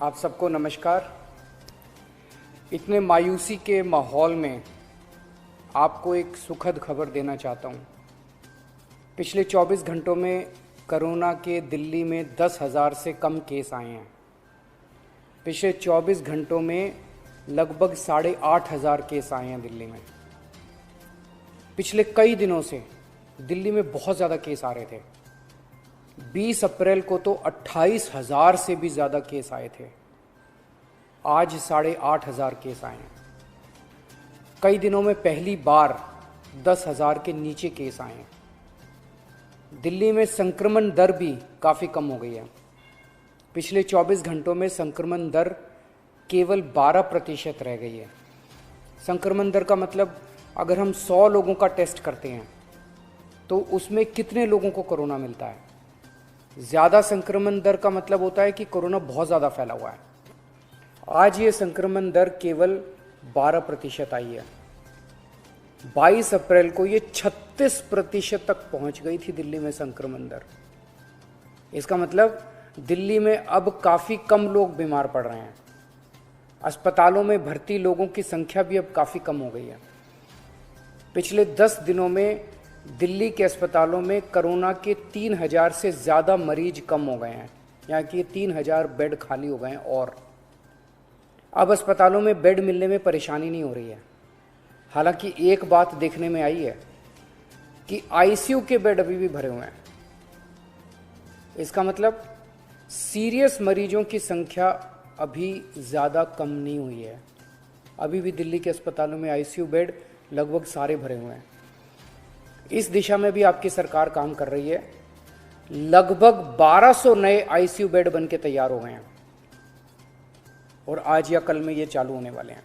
आप सबको नमस्कार। इतने मायूसी के माहौल में आपको एक सुखद खबर देना चाहता हूँ। पिछले 24 घंटों में कोरोना के दिल्ली में 10,000 से कम केस आए हैं। पिछले 24 घंटों में लगभग 8,500 केस आए हैं दिल्ली में। पिछले कई दिनों से दिल्ली में बहुत ज़्यादा केस आ रहे थे। 20 अप्रैल को तो 28,000 से भी ज़्यादा केस आए थे। आज 8,500 केस आए हैं। कई दिनों में पहली बार 10,000 के नीचे केस आए हैं। दिल्ली में संक्रमण दर भी काफ़ी कम हो गई है। पिछले 24 घंटों में संक्रमण दर केवल 12% रह गई है। संक्रमण दर का मतलब अगर हम 100 लोगों का टेस्ट करते हैं तो उसमें कितने लोगों को कोरोना मिलता है। ज़्यादा संक्रमण दर का मतलब होता है कि कोरोना बहुत ज़्यादा फैला हुआ है। आज ये संक्रमण दर केवल 12% आई है। 22 अप्रैल को ये 36% तक पहुंच गई थी दिल्ली में संक्रमण दर। इसका मतलब दिल्ली में अब काफ़ी कम लोग बीमार पड़ रहे हैं। अस्पतालों में भर्ती लोगों की संख्या भी अब काफ़ी कम हो गई है। पिछले 10 दिनों में दिल्ली के अस्पतालों में कोरोना के 3,000 से ज़्यादा मरीज कम हो गए हैं। यहाँ की 3,000 बेड खाली हो गए हैं और अब अस्पतालों में बेड मिलने में परेशानी नहीं हो रही है। हालांकि एक बात देखने में आई है कि आईसीयू के बेड अभी भी भरे हुए हैं। इसका मतलब सीरियस मरीजों की संख्या अभी ज़्यादा कम नहीं हुई है। अभी भी दिल्ली के अस्पतालों में आईसीयू बेड लगभग सारे भरे हुए हैं। इस दिशा में भी आपकी सरकार काम कर रही है। लगभग 1200 नए आईसीयू बेड बन के तैयार हो गए हैं और आज या कल में ये चालू होने वाले हैं।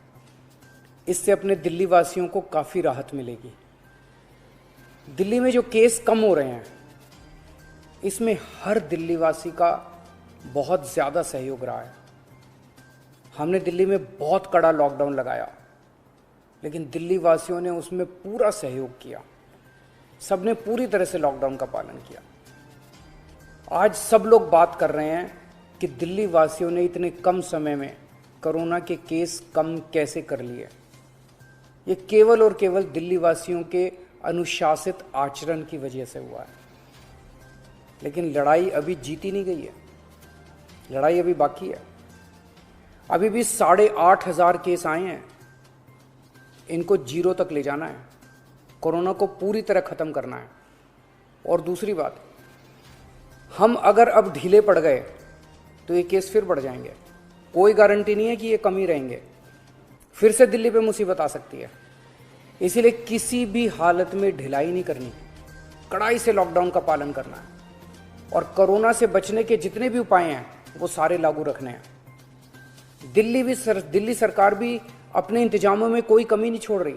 इससे अपने दिल्ली वासियों को काफ़ी राहत मिलेगी। दिल्ली में जो केस कम हो रहे हैं इसमें हर दिल्ली वासी का बहुत ज़्यादा सहयोग रहा है। हमने दिल्ली में बहुत कड़ा लॉकडाउन लगाया लेकिन दिल्ली वासियों ने उसमें पूरा सहयोग किया। सबने पूरी तरह से लॉकडाउन का पालन किया। आज सब लोग बात कर रहे हैं कि दिल्ली वासियों ने इतने कम समय में कोरोना के केस कम कैसे कर लिए। ये केवल और केवल दिल्ली वासियों के अनुशासित आचरण की वजह से हुआ है। लेकिन लड़ाई अभी जीती नहीं गई है। लड़ाई अभी बाकी है। अभी भी 8,500 केस आए हैं। इनको 0 तक ले जाना है। कोरोना को पूरी तरह ख़त्म करना है। और दूसरी बात, हम अगर अब ढीले पड़ गए तो ये केस फिर बढ़ जाएंगे। कोई गारंटी नहीं है कि ये कम ही रहेंगे। फिर से दिल्ली पे मुसीबत आ सकती है। इसीलिए किसी भी हालत में ढिलाई नहीं करनी। कड़ाई से लॉकडाउन का पालन करना है और कोरोना से बचने के जितने भी उपाय हैं वो सारे लागू रखने हैं। दिल्ली सरकार भी अपने इंतजामों में कोई कमी नहीं छोड़ रही।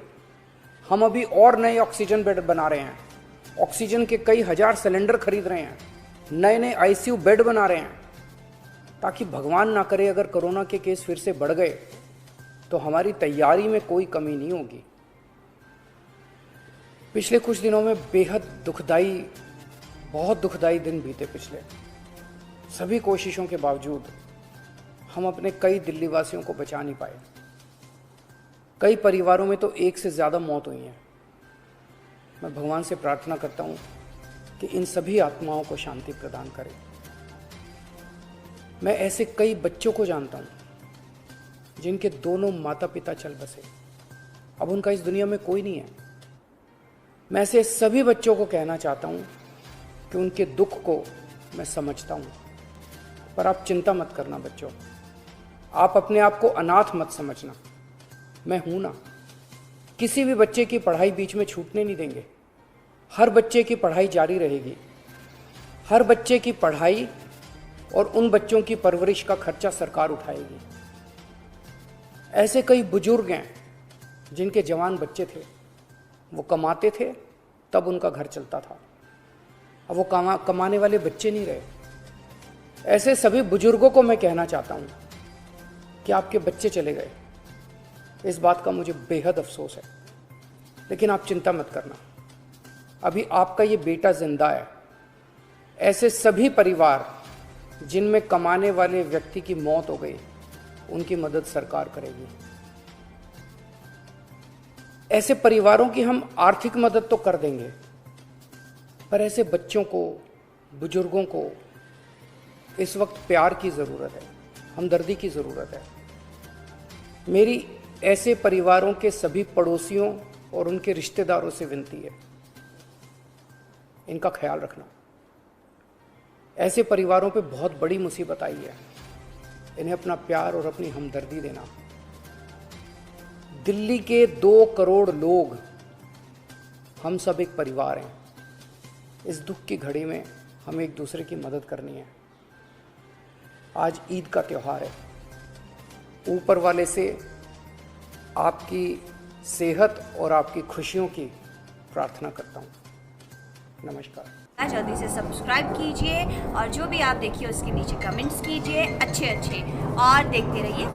हम अभी और नए ऑक्सीजन बेड बना रहे हैं। ऑक्सीजन के कई हजार सिलेंडर खरीद रहे हैं। नए नए आईसीयू बेड बना रहे हैं ताकि भगवान ना करे अगर कोरोना के केस फिर से बढ़ गए तो हमारी तैयारी में कोई कमी नहीं होगी। पिछले कुछ दिनों में बेहद दुखदाई, बहुत दुखदाई दिन बीते। पिछले सभी कोशिशों के बावजूद हम अपने कई दिल्ली वासियों को बचा नहीं पाए। कई परिवारों में तो एक से ज़्यादा मौत हुई है। मैं भगवान से प्रार्थना करता हूँ कि इन सभी आत्माओं को शांति प्रदान करे। मैं ऐसे कई बच्चों को जानता हूँ जिनके दोनों माता पिता चल बसे। अब उनका इस दुनिया में कोई नहीं है। मैं ऐसे सभी बच्चों को कहना चाहता हूँ कि उनके दुख को मैं समझता हूँ, पर आप चिंता मत करना बच्चों। आप अपने आप को अनाथ मत समझना। मैं हूं ना। किसी भी बच्चे की पढ़ाई बीच में छूटने नहीं देंगे। हर बच्चे की पढ़ाई जारी रहेगी। हर बच्चे की पढ़ाई और उन बच्चों की परवरिश का खर्चा सरकार उठाएगी। ऐसे कई बुजुर्ग हैं जिनके जवान बच्चे थे, वो कमाते थे तब उनका घर चलता था। अब वो कमाने वाले बच्चे नहीं रहे। ऐसे सभी बुजुर्गों को मैं कहना चाहता हूं कि आपके बच्चे चले गए। इस बात का मुझे बेहद अफसोस है, लेकिन आप चिंता मत करना। अभी आपका ये बेटा जिंदा है। ऐसे सभी परिवार जिनमें कमाने वाले व्यक्ति की मौत हो गई, उनकी मदद सरकार करेगी। ऐसे परिवारों की हम आर्थिक मदद तो कर देंगे, पर ऐसे बच्चों को, बुजुर्गों को इस वक्त प्यार की ज़रूरत है, हमदर्दी की ज़रूरत है। मेरी ऐसे परिवारों के सभी पड़ोसियों और उनके रिश्तेदारों से विनती है, इनका ख्याल रखना। ऐसे परिवारों पे बहुत बड़ी मुसीबत आई है, इन्हें अपना प्यार और अपनी हमदर्दी देना। दिल्ली के 2 करोड़ लोग, हम सब एक परिवार हैं। इस दुख की घड़ी में हमें एक दूसरे की मदद करनी है। आज ईद का त्यौहार है। ऊपर वाले से आपकी सेहत और आपकी खुशियों की प्रार्थना करता हूँ। नमस्कार। जल्दी से सब्सक्राइब कीजिए और जो भी आप देखिए उसके नीचे कमेंट्स कीजिए अच्छे और देखते रहिए।